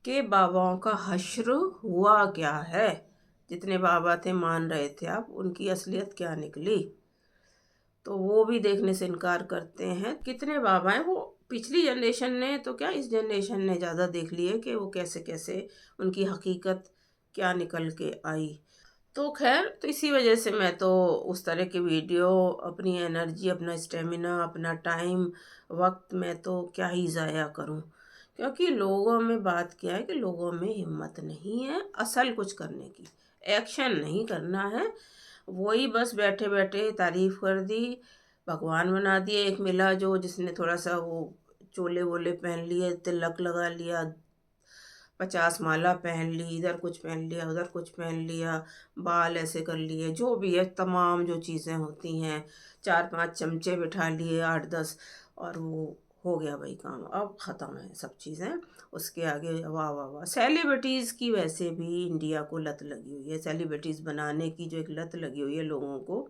कि बाबाओं का हश्र हुआ क्या है। जितने बाबा थे मान रहे थे आप, उनकी असलियत क्या निकली, तो वो भी देखने से इनकार करते हैं। कितने बाबा हैं, वो पिछली जनरेशन ने तो क्या, इस जनरेशन ने ज़्यादा देख लिए कि वो कैसे कैसे उनकी हकीकत क्या निकल के आई। तो खैर, तो इसी वजह से मैं तो उस तरह की वीडियो, अपनी एनर्जी, अपना स्टेमिना, अपना टाइम, वक्त मैं तो क्या ही ज़ाया करूं। क्योंकि लोगों में बात क्या है कि लोगों में हिम्मत नहीं है असल कुछ करने की, एक्शन नहीं करना है। वही बस बैठे बैठे तारीफ कर दी, भगवान बना दिए। एक मिला जो जिसने थोड़ा सा वो चोले वोले पहन लिए, तिलक लगा लिया, 50 माला पहन ली, इधर कुछ पहन लिया, उधर कुछ पहन लिया, बाल ऐसे कर लिए, जो भी है तमाम जो चीज़ें होती हैं, 4-5 चमचे बिठा लिए, 8-10, और वो हो गया भाई काम। अब ख़त्म है सब चीज़ें। उसके आगे वाह वाह वाह। सेलिब्रिटीज़ की वैसे भी इंडिया को लत लगी हुई है, सेलिब्रिटीज़ बनाने की जो एक लत लगी हुई है लोगों को,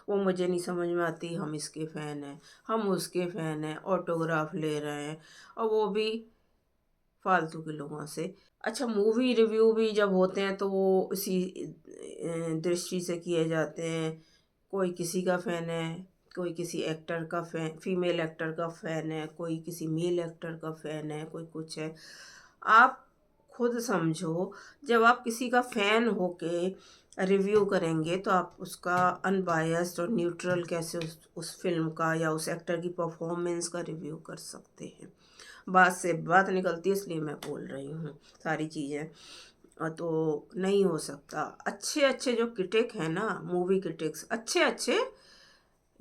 वो मुझे नहीं समझ में आती। हम इसके फ़ैन हैं, हम उसके फ़ैन हैं, ऑटोग्राफ ले रहे हैं, और वो भी फालतू के लोगों से। अच्छा, मूवी रिव्यू भी जब होते हैं तो वो इसी दृष्टि से किए जाते हैं। कोई किसी का फ़ैन है, कोई किसी एक्टर का फ़ैन, फीमेल एक्टर का फ़ैन है, कोई किसी मेल एक्टर का फ़ैन है, कोई कुछ है। आप खुद समझो, जब आप किसी का फ़ैन होके रिव्यू करेंगे तो आप उसका अनबायस्ड और न्यूट्रल कैसे उस फ़िल्म का या उस एक्टर की परफॉर्मेंस का रिव्यू कर सकते हैं। बात से बात निकलती है, इसलिए मैं बोल रही हूँ सारी चीज़ें। तो नहीं हो सकता। अच्छे अच्छे जो क्रिटिक हैं ना, मूवी क्रिटिक्स, अच्छे अच्छे,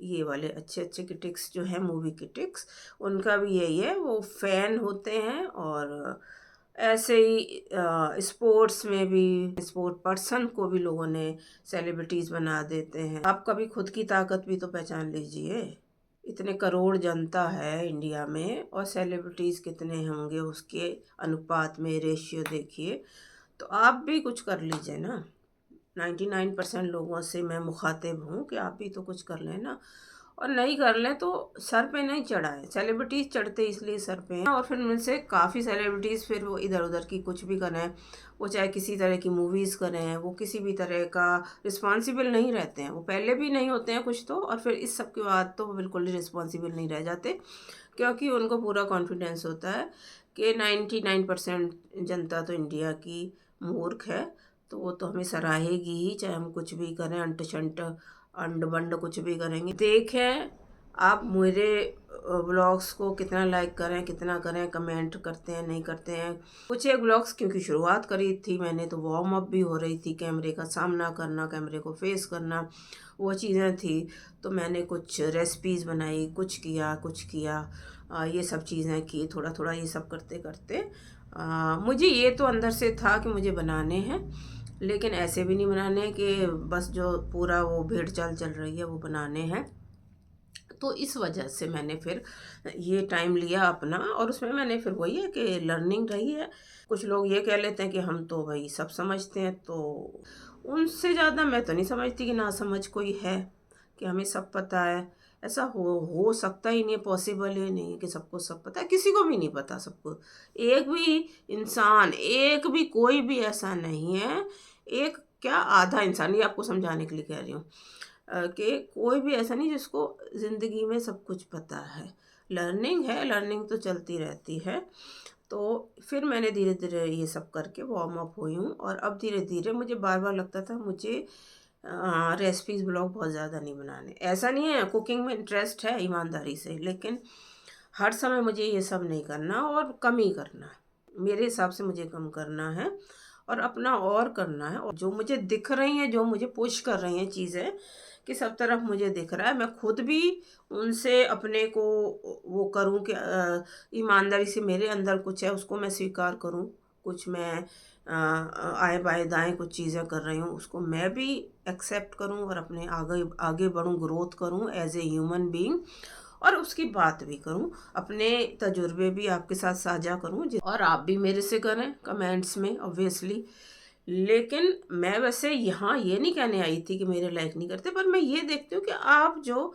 ये वाले अच्छे अच्छे क्रिटिक्स जो हैं, मूवी क्रिटिक्स, उनका भी यही है, वो फ़ैन होते हैं। और ऐसे ही स्पोर्ट्स में भी स्पोर्ट पर्सन को भी लोगों ने सेलिब्रिटीज़ बना देते हैं। आप कभी खुद की ताकत भी तो पहचान लीजिए। इतने करोड़ जनता है इंडिया में, और सेलिब्रिटीज़ कितने होंगे, उसके अनुपात में रेशियो देखिए। तो आप भी कुछ कर लीजिए ना। 99% लोगों से मैं मुखातिब हूँ कि आप भी तो कुछ कर लें ना। और नहीं कर लें तो सर पे नहीं चढ़ाएं। सेलिब्रिटीज़ चढ़ते इसलिए सर पे हैं, और फिर उनसे काफ़ी सेलिब्रिटीज़ फिर वो इधर उधर की कुछ भी करें, वो चाहे किसी तरह की मूवीज़ करें, वो किसी भी तरह का रिस्पॉन्सिबल नहीं रहते हैं। वो पहले भी नहीं होते हैं कुछ तो, और फिर इस सब के बाद तो वो बिल्कुल ही रिस्पॉन्सिबल नहीं रह जाते। क्योंकि उनको पूरा कॉन्फिडेंस होता है कि 99% जनता तो इंडिया की मूर्ख है, तो वो तो हमें सराहेगी ही, चाहे हम कुछ भी करें, अंट शंट अंड बंड कुछ भी करेंगे। देखें आप मेरे व्लॉग्स को कितना लाइक करें, कितना करें, कमेंट करते हैं नहीं करते हैं। कुछ एक व्लॉग्स क्योंकि शुरुआत करी थी मैंने, तो वार्म अप भी हो रही थी, कैमरे का सामना करना, कैमरे को फेस करना, वो चीज़ें थी। तो मैंने कुछ रेसिपीज़ बनाई, कुछ किया कुछ किया, ये सब चीज़ें की, थोड़ा थोड़ा ये सब करते करते मुझे ये तो अंदर से था कि मुझे बनाने हैं, लेकिन ऐसे भी नहीं बनाने कि बस जो पूरा वो भेड़ चाल चल रही है वो बनाने हैं। तो इस वजह से मैंने फिर ये टाइम लिया अपना, और उसमें मैंने फिर वही है कि लर्निंग रही है। कुछ लोग ये कह लेते हैं कि हम तो भाई सब समझते हैं, तो उनसे ज़्यादा मैं तो नहीं समझती कि ना समझ कोई है, कि हमें सब पता है। ऐसा हो सकता ही नहीं है, पॉसिबल ही नहीं है कि सबको सब पता है। किसी को भी नहीं पता सबको। एक भी इंसान, एक भी कोई भी ऐसा नहीं है, एक क्या आधा इंसान, ये आपको समझाने के लिए कह रही हूँ, कि कोई भी ऐसा नहीं जिसको ज़िंदगी में सब कुछ पता है। लर्निंग है, लर्निंग तो चलती रहती है। तो फिर मैंने धीरे धीरे ये सब करके वार्म अप हुई हूँ, और अब धीरे धीरे मुझे बार बार लगता था मुझे रेसिपीज़ ब्लॉग बहुत ज़्यादा नहीं बनाने। ऐसा नहीं है, कुकिंग में इंटरेस्ट है ईमानदारी से, लेकिन हर समय मुझे ये सब नहीं करना, और कम ही करना है। मेरे हिसाब से मुझे कम करना है और अपना और करना है। और जो मुझे दिख रही हैं, जो मुझे पुश कर रही हैं चीज़ें, कि सब तरफ मुझे दिख रहा है, मैं खुद भी उनसे अपने को वो करूं कि ईमानदारी से मेरे अंदर कुछ है उसको मैं स्वीकार करूं। कुछ मैं आए बाएँ दाएँ कुछ चीज़ें कर रही हूँ, उसको मैं भी एक्सेप्ट करूं और अपने आगे आगे बढ़ूं, ग्रोथ करूं एज ए ह्यूमन बीइंग, और उसकी बात भी करूं, अपने तजुर्बे भी आपके साथ साझा करूं, और आप भी मेरे से करें कमेंट्स में ऑब्वियसली। लेकिन मैं वैसे यहाँ ये नहीं कहने आई थी कि मेरे लाइक नहीं करते, पर मैं ये देखती हूँ कि आप जो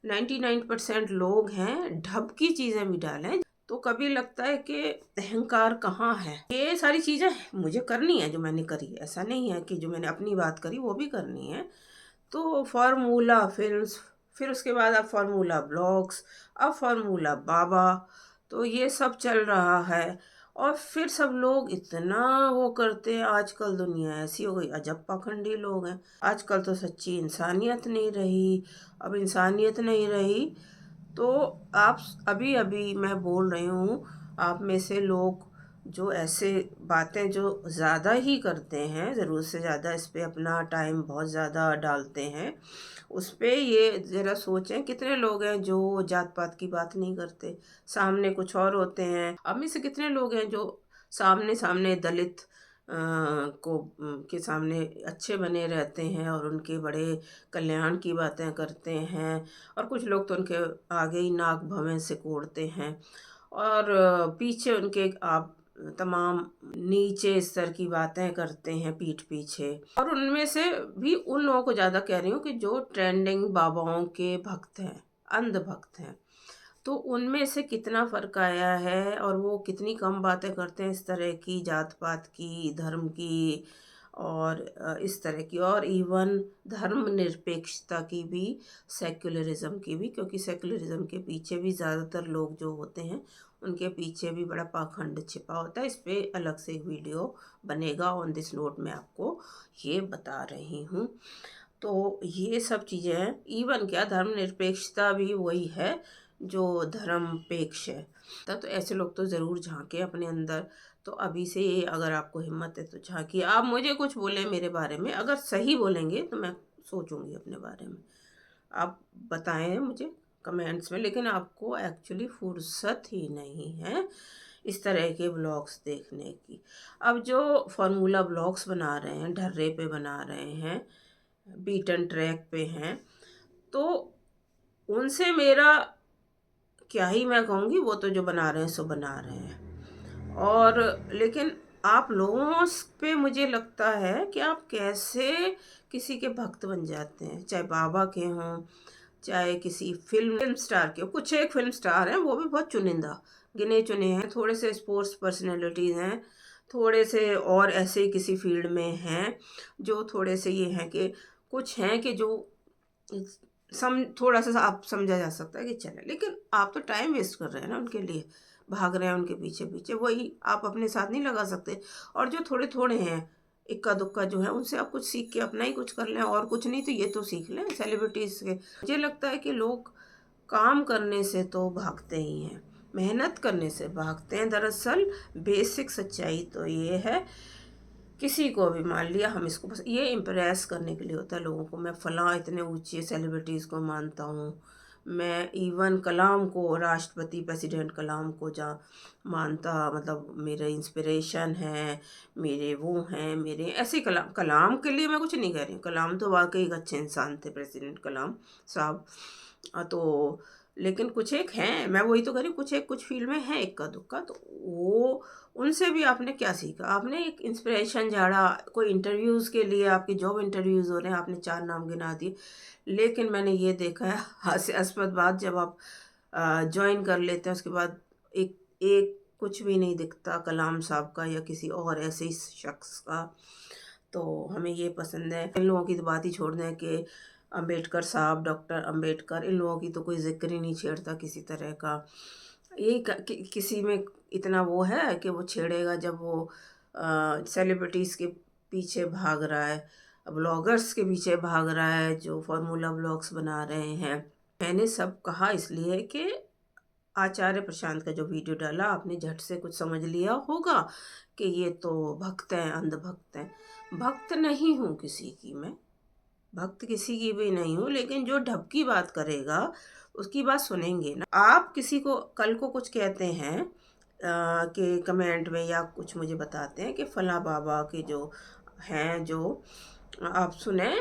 99% लोग हैं, ढब की चीज़ें भी डालें, तो कभी लगता है कि अहंकार कहाँ है। ये सारी चीज़ें मुझे करनी है जो मैंने करी, ऐसा नहीं है कि जो मैंने अपनी बात करी वो भी करनी है। तो फार्मूला फिल्म्स, फिर उसके बाद अब फार्मूला ब्लॉग्स, अब फार्मूला बाबा, तो ये सब चल रहा है। और फिर सब लोग इतना वो करते हैं, आजकल दुनिया ऐसी हो गई, अजब पाखंडी लोग हैं। आजकल तो सच्ची इंसानियत नहीं रही। अब इंसानियत नहीं रही तो आप, अभी अभी मैं बोल रही हूँ, आप में से लोग जो ऐसे बातें जो ज़्यादा ही करते हैं, ज़रूरत से ज़्यादा इस पे अपना टाइम बहुत ज़्यादा डालते हैं, उस पे ये ज़रा सोचें कितने लोग हैं जो जात पात की बात नहीं करते, सामने कुछ और होते हैं। अब में से कितने लोग हैं जो सामने सामने दलित के सामने अच्छे बने रहते हैं और उनके बड़े कल्याण की बातें करते हैं। और कुछ लोग तो उनके आगे ही नाक भवें से कोड़ते हैं और पीछे उनके आप तमाम नीचे स्तर की बातें करते हैं पीठ पीछे। और उनमें से भी उन लोगों को ज़्यादा कह रही हूँ कि जो ट्रेंडिंग बाबाओं के भक्त हैं, अंध भक्त हैं, तो उनमें से कितना फ़र्क आया है और वो कितनी कम बातें करते हैं इस तरह की, जात पात की, धर्म की और इस तरह की, और इवन धर्म निरपेक्षता की भी, सेक्युलरिज्म की भी, क्योंकि सेक्युलरिज्म के पीछे भी ज़्यादातर लोग जो होते हैं उनके पीछे भी बड़ा पाखंड छिपा होता है। इस पे अलग से एक वीडियो बनेगा, ऑन दिस नोट मैं आपको ये बता रही हूँ। तो ये सब चीज़ें हैं। इवन क्या, धर्मनिरपेक्षता भी वही है जो धर्मपेक्ष है। तब तो ऐसे लोग तो ज़रूर झांके अपने अंदर। तो अभी से ये, अगर आपको हिम्मत है तो झांकिए। आप मुझे कुछ बोलें मेरे बारे में, अगर सही बोलेंगे तो मैं सोचूंगी अपने बारे में। आप बताएं मुझे कमेंट्स में, लेकिन आपको एक्चुअली फुर्सत ही नहीं है इस तरह के ब्लॉग्स देखने की। अब जो फार्मूला ब्लॉग्स बना रहे हैं, ढर्रे पे बना रहे हैं, बीटन ट्रैक पे हैं, तो उनसे मेरा क्या ही मैं कहूँगी, वो तो जो बना रहे हैं सो बना रहे हैं। और लेकिन आप लोगों पे मुझे लगता है कि आप कैसे किसी के भक्त बन जाते हैं, चाहे बाबा के हों, चाहे किसी फिल्म स्टार के हो। कुछ एक फिल्म स्टार हैं, वो भी बहुत चुनिंदा गिने चुने हैं, थोड़े से स्पोर्ट्स पर्सनैलिटीज़ हैं, थोड़े से और ऐसे ही किसी फील्ड में हैं जो थोड़े से ये हैं कि कुछ हैं कि जो थोड़ा सा आप समझा जा सकता है कि चले। लेकिन आप तो टाइम वेस्ट कर रहे हैं ना उनके लिए, भाग रहे हैं उनके पीछे पीछे, वही आप अपने साथ नहीं लगा सकते। और जो थोड़े थोड़े हैं, इक्का दुक्का जो है, उनसे आप कुछ सीख के अपना ही कुछ कर लें, और कुछ नहीं तो ये तो सीख लें सेलिब्रिटीज़ के। मुझे लगता है कि लोग काम करने से तो भागते ही हैं, मेहनत करने से भागते हैं। दरअसल बेसिक सच्चाई तो ये है, किसी को भी मान लिया हम इसको बस ये इम्प्रेस करने के लिए होता है लोगों को। मैं फ़लाँ इतने ऊंचे सेलिब्रिटीज़ को मानता हूँ, मैं इवन कलाम को, राष्ट्रपति प्रेसिडेंट कलाम को जा मानता, मतलब मेरे इंस्पिरेशन है, मेरे वो हैं, मेरे ऐसे। कलाम, कलाम के लिए मैं कुछ नहीं कह रही हूँ, कलाम तो वाकई एक अच्छे इंसान थे, प्रेसिडेंट कलाम साहब। तो लेकिन कुछ एक हैं, मैं वही तो कह रही हूँ, कुछ एक कुछ फील्ड में है इक्का दुक्का, तो वो उनसे भी आपने क्या सीखा? आपने एक इंस्पिरेशन झाड़ा, कोई इंटरव्यूज़ के लिए आपके जॉब इंटरव्यूज़ हो रहे हैं, आपने 4 नाम गिना दिए। लेकिन मैंने ये देखा है हास्यास्पद बात, जब आप जॉइन कर लेते हैं उसके बाद एक एक कुछ भी नहीं दिखता कलाम साहब का या किसी और ऐसे ही शख्स का। तो हमें ये पसंद है। इन लोगों की तो बात ही छोड़ दें कि अंबेडकर साहब, डॉक्टर अंबेडकर, इन लोगों की तो कोई ज़िक्र ही नहीं छेड़ता किसी तरह का। ये किसी में इतना वो है कि वो छेड़ेगा जब वो सेलिब्रिटीज़ के पीछे भाग रहा है, ब्लॉगर्स के पीछे भाग रहा है जो फार्मूला ब्लॉग्स बना रहे हैं। मैंने सब कहा इसलिए कि आचार्य प्रशांत का जो वीडियो डाला, आपने झट से कुछ समझ लिया होगा कि ये तो भक्त हैं, अंध भक्त हैं। भक्त नहीं हूँ किसी की मैं, भक्त किसी की भी नहीं हूँ, लेकिन जो ढब की बात करेगा उसकी बात सुनेंगे ना। आप किसी को कल को कुछ कहते हैं कि कमेंट में, या कुछ मुझे बताते हैं कि फला बाबा के जो हैं, जो आप सुने,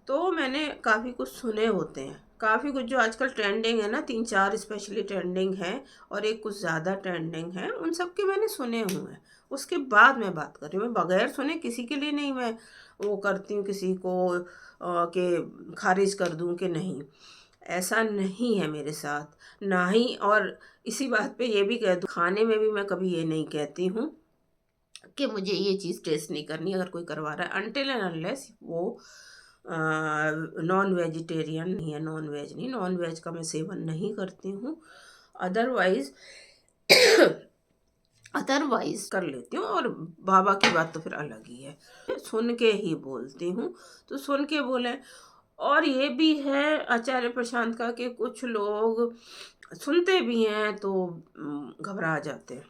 तो मैंने काफ़ी कुछ सुने होते हैं, काफ़ी कुछ जो आजकल ट्रेंडिंग है ना, 3-4 स्पेशली ट्रेंडिंग हैं और एक कुछ ज़्यादा ट्रेंडिंग है, उन सब के मैंने सुने हुए हैं। उसके बाद मैं बात कर रही हूँ, मैं बगैर सुने किसी के लिए नहीं मैं वो करती हूँ किसी को कि खारिज कर दूँ कि नहीं, ऐसा नहीं है मेरे साथ, ना ही। और इसी बात पे ये भी कह दूँ, खाने में भी मैं कभी ये नहीं कहती हूँ कि मुझे ये चीज़ टेस्ट नहीं करनी अगर कोई करवा रहा है, अनटिल एंड अनलेस वो नॉन वेजिटेरियन नहीं है, नॉन वेज नहीं, नॉन वेज का मैं सेवन नहीं करती हूँ। अदरवाइज अदरवाइज कर लेती हूँ। और बाबा की बात तो फिर अलग ही है, सुन के ही बोलती हूँ, तो सुन के बोलें। और ये भी है आचार्य प्रशांत का कि कुछ लोग सुनते भी हैं तो घबरा जाते हैं।